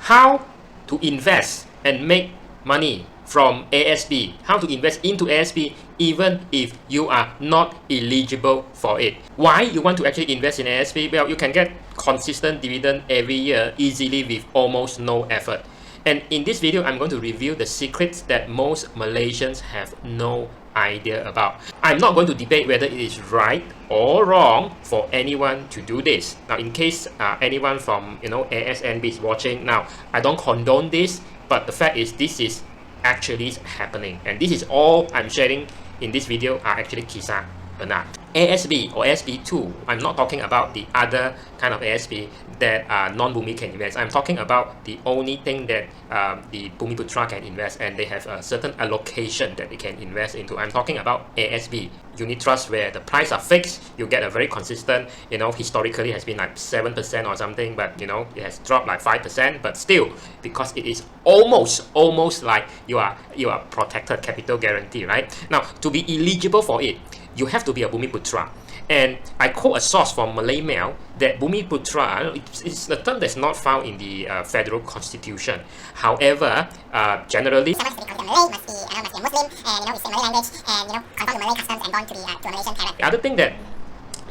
how to invest and make money from ASB, how to invest into ASB even if you are not eligible for it. Why you want to actually invest in ASB? Well, you can get consistent dividend every year easily with almost no effort. And in this video, I'm going to review the secrets that most Malaysians have no idea about. I'm not going to debate whether it is right or wrong for anyone to do this. Now, in case anyone from ASNB is watching, now I don't condone this, but the fact is this is actually happening, and this is all I'm sharing in this video are actually kisah benar. ASB or ASB2, I'm not talking about the other kind of ASB that non-Bumi can invest. I'm talking about the only thing that the Bumiputra can invest, and they have a certain allocation that they can invest into. I'm talking about ASB unit trust, where the price are fixed. You get a very consistent, historically has been like 7% or something, but it has dropped like 5%, but still, because it is almost like you are protected capital guarantee, right? Now, to be eligible for it, you have to be a Bumiputra. And I quote a source from Malay Mail that Bumiputra is a term that's not found in the federal constitution. However, generally, someone to be considered Malay must be a Muslim, and speak Malay language, and conform to Malay customs and born to a Malaysian parent. The other thing that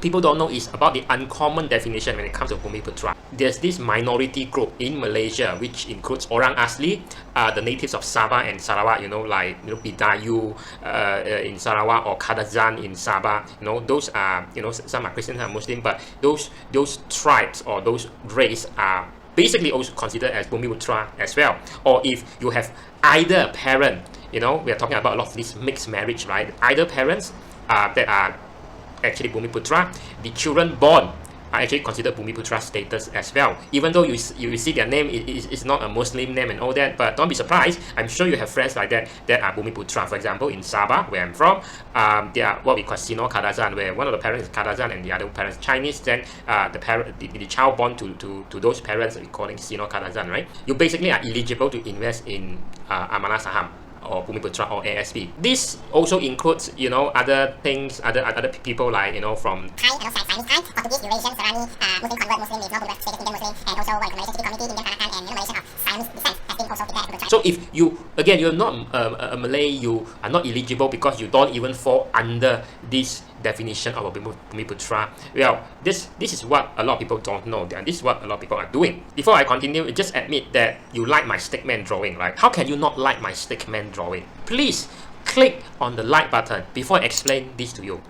people don't know is about the uncommon definition when it comes to Bumiputra. There's this minority group in Malaysia which includes Orang Asli, the natives of Sabah and Sarawak, like Bidayu in Sarawak or Kadazan in Sabah. Those are some are Christian, some are Muslim, but those tribes or those race are basically also considered as Bumiputra as well. Or if you have either parent, we are talking about a lot of this mixed marriage, right? Either parents that are actually Bumiputra, the children born are actually considered Bumiputra status as well. Even though you see their name is not a Muslim name and all that, but don't be surprised. I'm sure you have friends like that are Bumiputra. For example, in Sabah, where I'm from, they are what we call Sino Kadazan, where one of the parents is Kadazan and the other parents Chinese. Then the child born to those parents we calling Sino Kadazan, right? You basically are eligible to invest in Amanah Saham or Bumiputra or ASB. This also includes, other things, other people like, from Thai, Siamese Thai, Portuguese, Eurasian, Serrani, Muslim convert, Muslim is not status Indian Muslim, and also Malaysian City Community, Indian Peranakan, and Malaysian of Siamese descent has been also declared Bumiputra. So if you're not a Malay, you are not eligible because you don't even fall under this definition of a Bumiputra. Well, this is what a lot of people don't know, and this is what a lot of people are doing. Before I continue, just admit that you like my stickman drawing, right? How can you not like my stickman drawing? Please click on the like button before I explain this to you.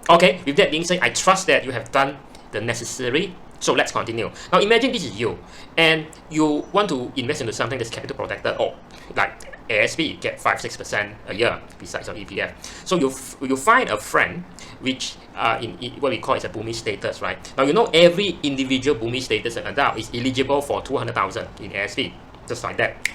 Okay, with that being said, I trust that you have done the necessary. So let's continue. Now imagine this is you, and you want to invest into something that's capital protected, or like ASB, get 5-6% a year besides your EPF. So you find a friend which in what we call is a Bumi status, right? Now every individual Bumi status and adult is eligible for 200,000 in ASB, just like that.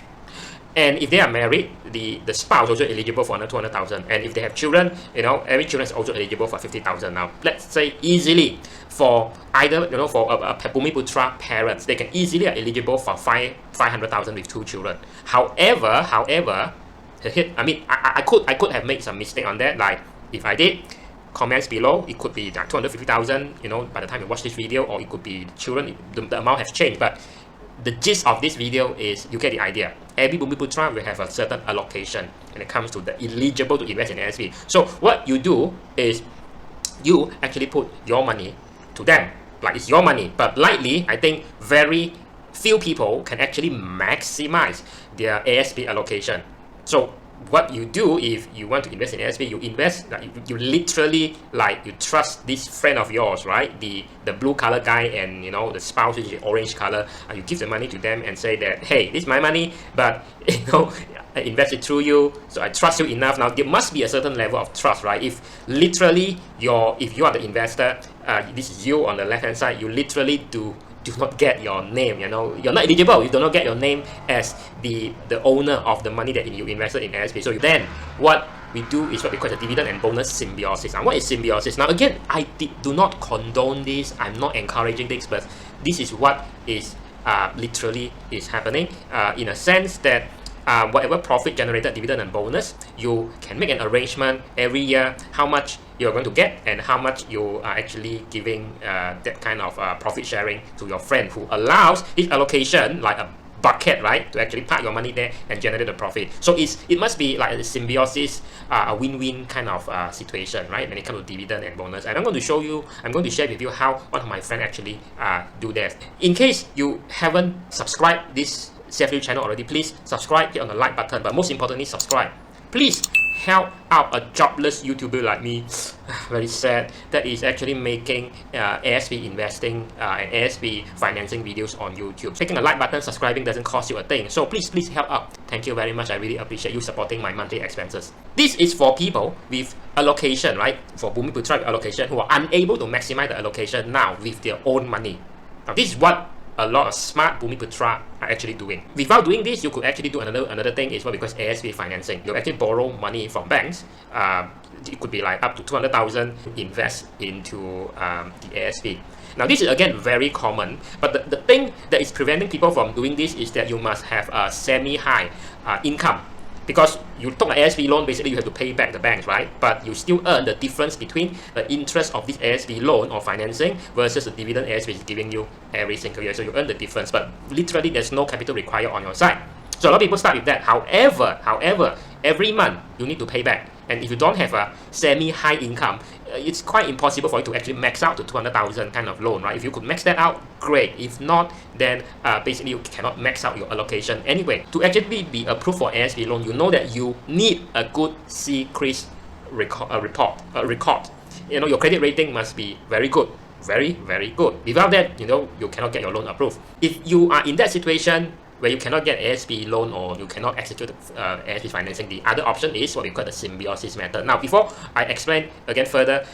And if they are married, the spouse also eligible for another 200,000. And if they have children, every children is also eligible for 50,000. Now, let's say easily for either, for a Bumiputra parents, they can easily are eligible for 500,000 with 2 children. However, I mean, I could have made some mistake on that. Like if I did, comments below, it could be like 250,000. By the time you watch this video, or it could be children. The amount has changed, but the gist of this video is you get the idea. Every Bumiputra will have a certain allocation when it comes to the eligible to invest in ASB. So what you do is you actually put your money to them, like it's your money. But likely, I think very few people can actually maximize their ASB allocation. So what you do if you want to invest in ASB, you invest, like you literally, like you trust this friend of yours, right? The blue color guy, and the spouse is the orange color. You give the money to them and say that, hey, this is my money, but I invest it through you, so I trust you enough. Now there must be a certain level of trust, right? If literally if you are the investor, this is you on the left hand side, you literally do not get your name, you're not eligible, you do not get your name as the owner of the money that you invested in ASB. So then what we do is what we call the dividend and bonus symbiosis. Now what is symbiosis? Now again, I do not condone this, I'm not encouraging this, but this is what is literally is happening, in a sense that whatever profit generated, dividend and bonus, you can make an arrangement every year how much you're going to get and how much you are actually giving that kind of profit sharing to your friend, who allows this allocation, like a bucket, right, to actually park your money there and generate the profit. So it must be like a symbiosis, a win-win kind of situation, right, when it comes to dividend and bonus. And I'm going to share with you how one of my friends actually do that. In case you haven't subscribed this CFU channel already, please subscribe, hit on the like button, but most importantly, subscribe. Please help out a jobless YouTuber like me, very sad, that is actually making ASP investing and ASP financing videos on YouTube. Clicking a like button, subscribing doesn't cost you a thing. So please help out. Thank you very much. I really appreciate you supporting my monthly expenses. This is for people with allocation, right? For Bumiputra allocation who are unable to maximize the allocation now with their own money. Now this is what a lot of smart Bumiputra are actually doing. Without doing this, you could actually do another thing is what we call ASP financing. You actually borrow money from banks. It could be like up to 200,000 invest into the ASP. Now this is again very common, but the thing that is preventing people from doing this is that you must have a semi-high income. Because you took an ASP loan, basically you have to pay back the banks, right? But you still earn the difference between the interest of this ASP loan or financing versus the dividend ASP is giving you every single year. So you earn the difference, but literally there's no capital required on your side. So a lot of people start with that. However, every month you need to pay back. And if you don't have a semi-high income, it's quite impossible for you to actually max out to 200,000 kind of loan, right? If you could max that out, great. If not, then basically you cannot max out your allocation anyway. To actually be approved for ASP loan, you know that you need a good CRIS record. You know, your credit rating must be very good. Very good. Without that, you know, you cannot get your loan approved. If you are in that situation where you cannot get ASP loan or you cannot execute ASP financing, the other option is what we call the symbiosis method. Now, before I explain again further,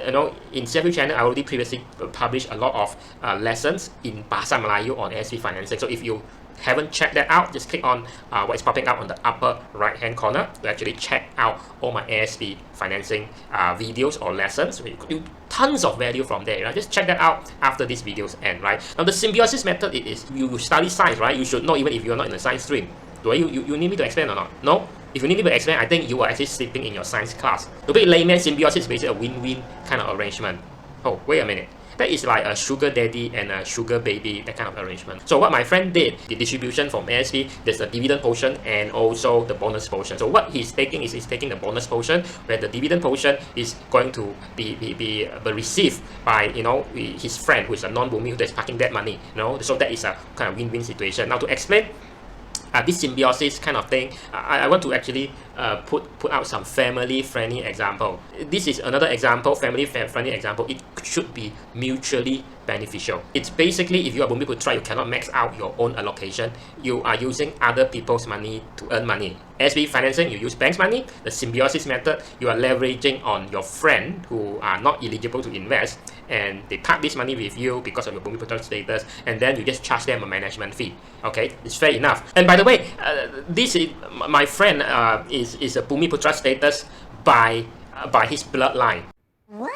you know, in CFU channel, I already previously published a lot of lessons in Bahasa Melayu on ASP financing. So if you haven't checked that out, just click on what is popping up on the upper right hand corner to actually check out all my ASP financing videos or lessons. You could do tons of value from there, right? Just check that out after these videos end, right? Now the symbiosis method, it is you study science, right? You should know even if you're not in the science stream. Do you need me to explain or not? No? If you need me to explain, I think you are actually sleeping in your science class. To be layman, symbiosis is basically a win-win kind of arrangement. Oh, wait a minute. That is like a sugar daddy and a sugar baby, that kind of arrangement. So what my friend did, the distribution from ASP, there's a dividend portion and also the bonus portion. So what he's taking is he's taking the bonus portion, where the dividend portion is going to be received by, you know, his friend who is a non-Bumi who is parking that money. You know, so that is a kind of win-win situation. Now to explain this symbiosis kind of thing, I want to actually put out some family-friendly example. This is another example, family-friendly example. It should be mutually beneficial. It's basically, if you are Bumiputra, you cannot max out your own allocation. You are using other people's money to earn money. ASP financing, you use bank's money. The symbiosis method, you are leveraging on your friend who are not eligible to invest, and they park this money with you because of your Bumiputra status, and then you just charge them a management fee. Okay, it's fair enough. And by the way, this is my friend is a Bumiputra status by his bloodline. What?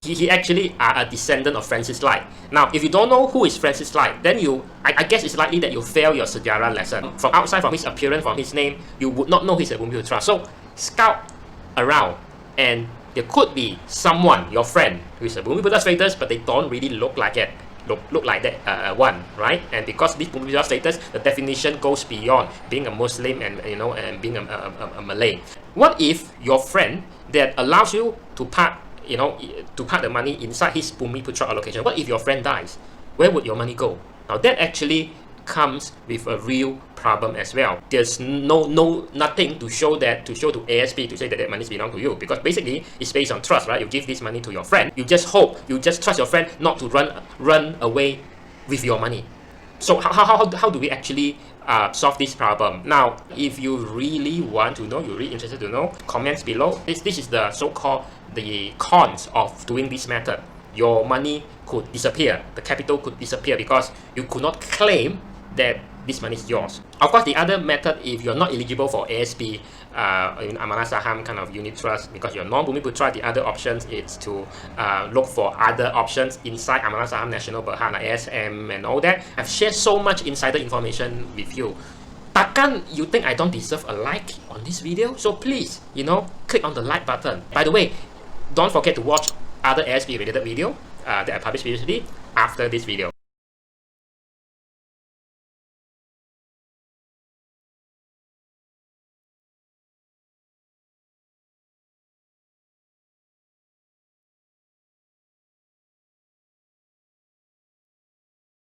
He actually are a descendant of Francis Light. Now, if you don't know who is Francis Light, then I guess it's likely that you fail your sejarah lesson. From outside, from his appearance, from his name, you would not know he's a Bumiputra. So, scout around, and there could be someone, your friend, who is a Bumiputra status, but they don't really look like it. Look like that one, right? And because this Bumiputra status, the definition goes beyond being a Muslim and, you know, and being a Malay. What if your friend that allows you to park, you know, to park the money inside his Bumiputra allocation? What if your friend dies? Where would your money go? Now that actually comes with a real problem as well. There's nothing to show to ASP to say that money belongs to you, because basically it's based on trust, right? You give this money to your friend, you just trust your friend not to run away with your money. So how do we actually solve this problem? Now, if you really want to know, you're really interested to know, comments below. This is the so-called the cons of doing this method. Your money could disappear, the capital could disappear because you could not claim that this money is yours. Of course, the other method, if you're not eligible for ASP, in Amanah Saham kind of unit trust, because you're non-Bumiputra, the other options is to look for other options inside Amanah Saham Nasional Berhad, like ASM and all that. I've shared so much insider information with you. Takkan you think I don't deserve a like on this video? So please, you know, click on the like button. By the way, don't forget to watch other ASP related video that I published previously after this video.